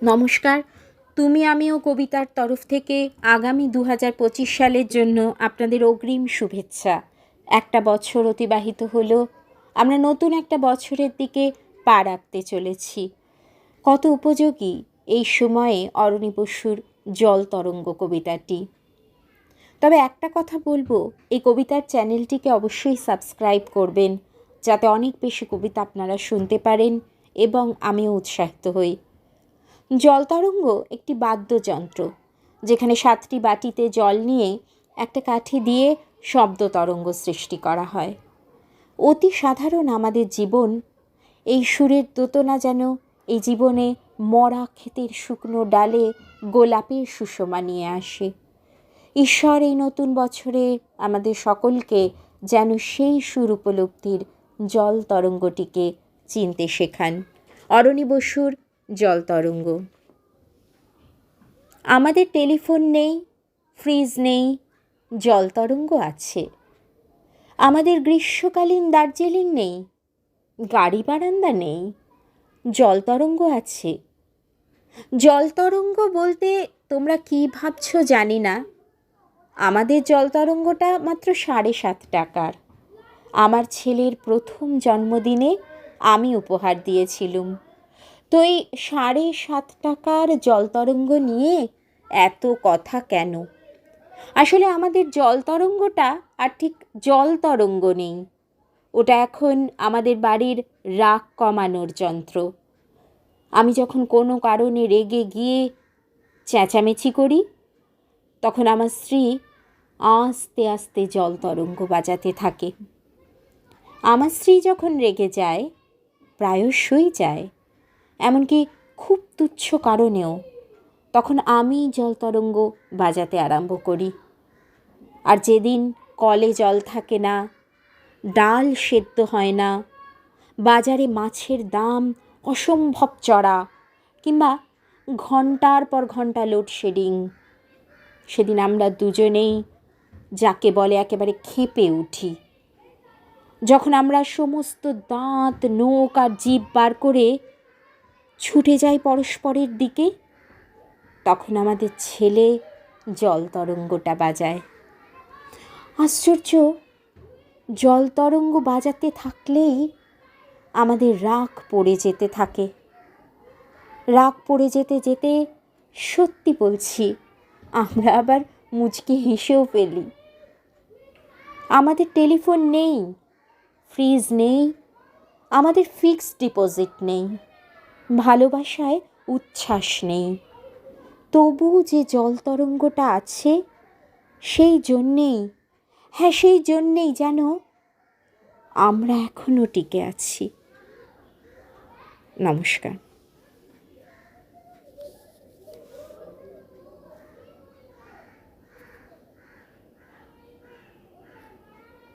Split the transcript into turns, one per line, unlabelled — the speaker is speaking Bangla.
নমস্কার। তুমি আমিও কবিতার তরফ থেকে আগামী 2025 সালের জন্য আপনাদের অগ্রিম শুভেচ্ছা। একটা বছর অতিবাহিত হলো, আমরা নতুন একটা বছরের দিকে পা রাখতে চলেছি। কত উপযোগী এই সময়ে অরণি বসুর জল তরঙ্গ কবিতাটি। তবে একটা কথা বলবো, এই কবিতার চ্যানেলটিকে অবশ্যই সাবস্ক্রাইব করবেন, যাতে অনেক বেশি কবিতা আপনারা শুনতে পারেন এবং আমিও উৎসাহিত হই। জল তরঙ্গ একটি বাদ্যযন্ত্র, যেখানে 7টি বাটিতে জল নিয়ে একটা কাঠি দিয়ে শব্দ তরঙ্গ সৃষ্টি করা হয়। অতি সাধারণ আমাদের জীবন, এই সুরের দোতনা যেন এই জীবনে মরা ক্ষেতের শুকনো ডালে গোলাপের সুষমা নিয়ে আসে। ঈশ্বর এই নতুন বছরে আমাদের সকলকে যেন সেই সুর উপলব্ধির জল তরঙ্গটিকে চিনতে শেখান। অরণি বসুর জল তরঙ্গ। আমাদের টেলিফোন নেই, ফ্রিজ নেই, জল তরঙ্গ আছে। আমাদের গ্রীষ্মকালীন দার্জিলিং নেই, গাড়ি বারান্দা নেই, জল তরঙ্গ আছে। জল তরঙ্গ বলতে তোমরা কী ভাবছো জানি না। আমাদের জল তরঙ্গটা মাত্র 7.5 টাকার। আমার ছেলের প্রথম জন্মদিনে আমি উপহার দিয়েছিলুম। তো এই 7.5 টাকার জল তরঙ্গ নিয়ে এত কথা কেন? আসলে আমাদের জল তরঙ্গটা আর ঠিক জল তরঙ্গ নেই, ওটা এখন আমাদের বাড়ির রাগ কমানোর যন্ত্র। আমি যখন কোনো কারণে রেগে গিয়ে চেঁচামেচি করি, তখন আমার স্ত্রী আস্তে আস্তে জল তরঙ্গ বাজাতে থাকে। আমার স্ত্রী যখন রেগে যায়, প্রায়শই যায়, এমনকি খুব তুচ্ছ কারণেও, তখন আমি জল তরঙ্গ বাজাতে আরম্ভ করি। আর যেদিন কলে জল থাকে না, ডাল সেদ্ধ হয় না, বাজারে মাছের দাম অসম্ভব চড়া, কিংবা ঘন্টার পর ঘন্টা লোডশেডিং, সেদিন আমরা দুজনেই যাকে বলে একেবারে ক্ষেপে উঠি। যখন আমরা সমস্ত দাঁত, নোক আর জিভ বার করে ছুটে যাই পরস্পরের দিকে, তখন আমাদের ছেলে জল তরঙ্গটা বাজায়। আশ্চর্য, জল তরঙ্গ বাজাতে থাকলেই আমাদের রাগ পড়ে যেতে থাকে। রাগ পড়ে যেতে যেতে সত্যি বলছি, আমরা আবার মুচকি হেসেও ফেলি। আমাদের টেলিফোন নেই, ফ্রিজ নেই, আমাদের ফিক্সড ডিপোজিট নেই, ভালোবাসায় উচ্ছ্বাস নেই। তবু যে জল তরঙ্গটা আছে, সেই জন্যেই, সেই জন্যেই যেন আমরা এখনও টিকে আছি। নমস্কার।